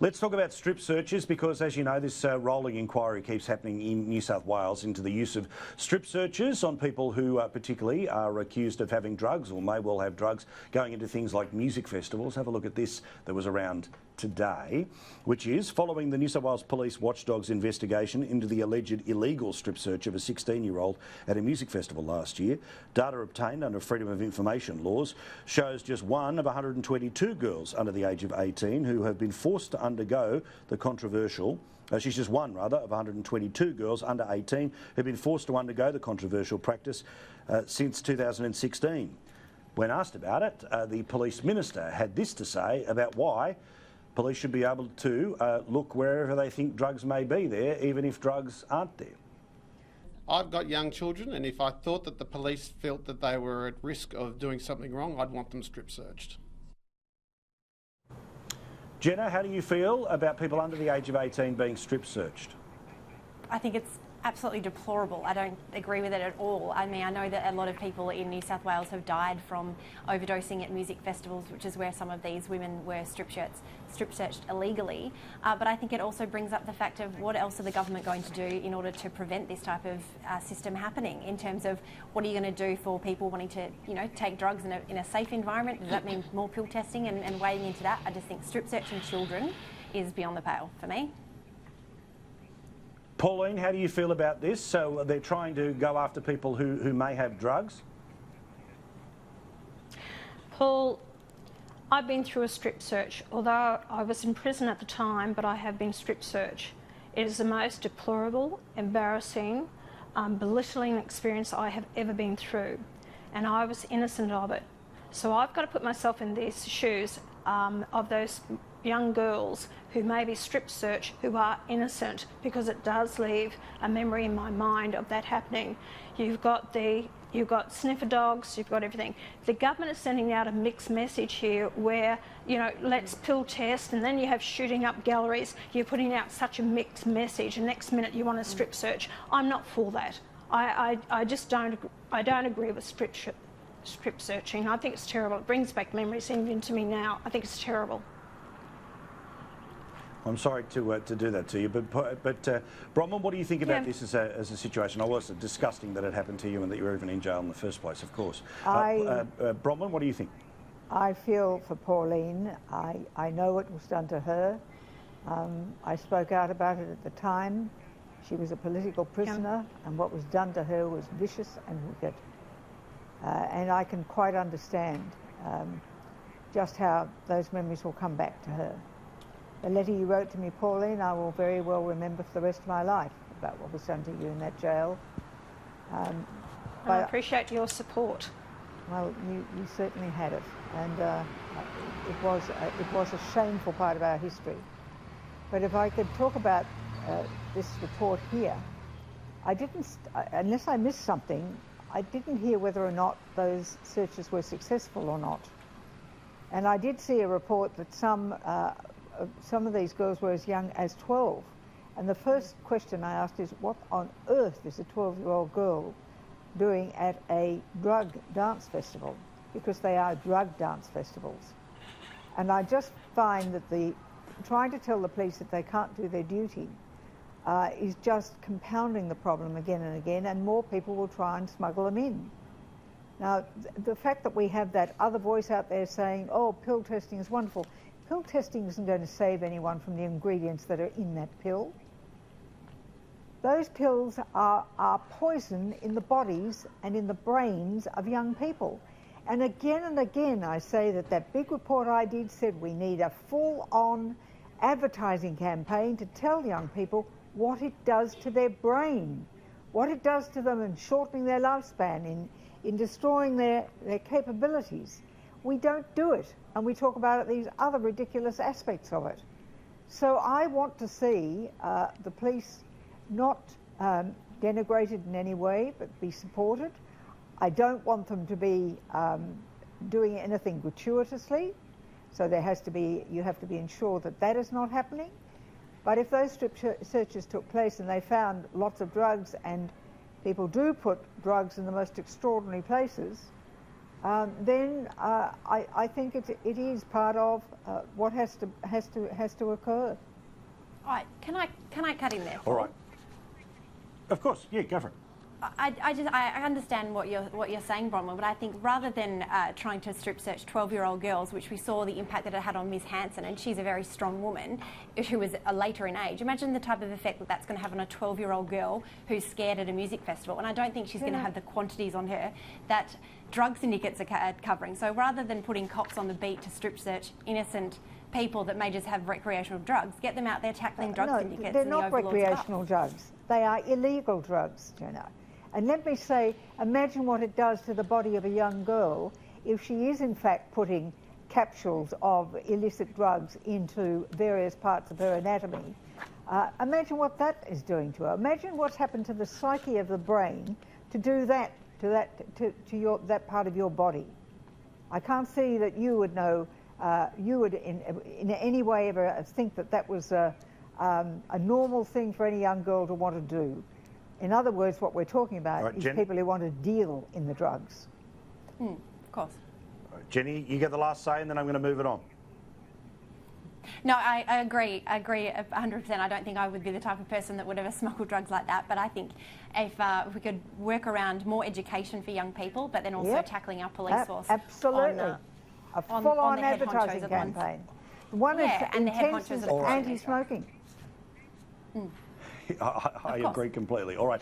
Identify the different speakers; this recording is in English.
Speaker 1: Let's talk about strip searches because, as you know, this rolling inquiry keeps happening in New South Wales into the use of strip searches on people who particularly are accused of having drugs or may well have drugs going into things like music festivals. Have a look at this that was around today, which is following the New South Wales Police Watchdog's investigation into the alleged illegal strip search of a 16-year-old at a music festival last year. Data obtained under Freedom of Information laws shows just one of 122 girls under the age of 18 who have been forced to undergo the controversial she's just one, rather, of 122 girls under 18 who've been forced to undergo the controversial practice since 2016. When asked about it, the police minister had this to say about why police should be able to look wherever they think drugs may be there, even if drugs aren't there.
Speaker 2: I've got young children, and if I thought that the police felt that they were at risk of doing something wrong, I'd want them strip searched.
Speaker 1: Jenna, how do you feel about people under the age of 18 being strip searched?
Speaker 3: I think it's absolutely deplorable. I don't agree with it at all. I mean, I know that a lot of people in New South Wales have died from overdosing at music festivals, which is where some of these women were strip searched illegally. But I think it also brings up the fact of what else are the government going to do in order to prevent this type of system happening, in terms of what are you going to do for people wanting to, you know, take drugs in a safe environment? Does that mean more pill testing and wading into that? I just think strip searching children is beyond the pale for me.
Speaker 1: Pauline, how do you feel about this? So they're trying to go after people who may have drugs?
Speaker 4: Paul, I've been through a strip search. Although I was in prison at the time, but I have been strip searched. It is the most deplorable, embarrassing, belittling experience I have ever been through. And I was innocent of it. So I've got to put myself in these shoes of those young girls who may be strip searched, who are innocent, because it does leave a memory in my mind of that happening. You've got sniffer dogs, you've got everything. The government is sending out a mixed message here where, you know, let's pill test, and then you have shooting up galleries. You're putting out such a mixed message, and next minute you want a strip search. I'm not for that. I just don't agree with strip searching. I think it's terrible. It brings back memories even to me now. I think it's terrible.
Speaker 1: I'm sorry to do that to you, but Bronwyn, what do you think about this as a situation? I was disgusting that it happened to you and that you were even in jail in the first place, of course. Bronwyn, what do you think?
Speaker 5: I feel for Pauline. I know what was done to her. I spoke out about it at the time. She was a political prisoner, and what was done to her was vicious and wicked. And I can quite understand just how those memories will come back to her. The letter you wrote to me, Pauline, I will very well remember for the rest of my life about what was done to you in that jail.
Speaker 4: But I appreciate your support.
Speaker 5: Well, you certainly had it, and it was a shameful part of our history. But if I could talk about this report here, I didn't, unless I missed something, I didn't hear whether or not those searches were successful or not. And I did see a report that some of these girls were as young as 12. And the first question I asked is, what on earth is a 12-year-old girl doing at a drug dance festival? Because they are drug dance festivals. And I just find that trying to tell the police that they can't do their duty is just compounding the problem again and again, and more people will try and smuggle them in. Now, the fact that we have that other voice out there saying, oh, pill testing is wonderful. Pill testing isn't going to save anyone from the ingredients that are in that pill. Those pills are poison in the bodies and in the brains of young people. And again I say that big report I did said we need a full-on advertising campaign to tell young people what it does to their brain, what it does to them in shortening their lifespan, in destroying their capabilities. We don't do it, and we talk about these other ridiculous aspects of it. So I want to see the police not denigrated in any way, but be supported. I don't want them to be doing anything gratuitously, so you have to be ensured that that is not happening. But if those strip searches took place and they found lots of drugs, and people do put drugs in the most extraordinary places, then I think it is part of what has to occur.
Speaker 3: All right, can I cut in there, Paul?
Speaker 1: All right. Of course, yeah, go for it.
Speaker 3: I understand what you're saying, Bronwyn, but I think rather than trying to strip search 12-year-old girls, which we saw the impact that it had on Ms Hanson, and she's a very strong woman who was later in age, imagine the type of effect that that's going to have on a 12-year-old girl who's scared at a music festival. And I don't think she's going to have the quantities on her that drug syndicates are covering. So rather than putting cops on the beat to strip search innocent people that may just have recreational drugs, get them out there tackling drug syndicates.
Speaker 5: They're
Speaker 3: and
Speaker 5: not
Speaker 3: the overlords
Speaker 5: recreational drugs. They are illegal drugs, Jenna. And let me say, imagine what it does to the body of a young girl if she is in fact putting capsules of illicit drugs into various parts of her anatomy. Imagine what that is doing to her. Imagine what's happened to the psyche of the brain to do that to that part of your body. I can't see that you would know, you would in any way ever think that that was a normal thing for any young girl to want to do. In other words, what we're talking about is people who want to deal in the drugs.
Speaker 3: Of course.
Speaker 1: Right, Jenny, you get the last say, and then I'm going to move it on.
Speaker 3: No, I agree. I agree 100%. I don't think I would be the type of person that would ever smuggle drugs like that. But I think if we could work around more education for young people, but then also tackling our police force.
Speaker 5: Absolutely. A full-on advertising campaign. One is intense is anti-smoking.
Speaker 1: I agree completely. All right.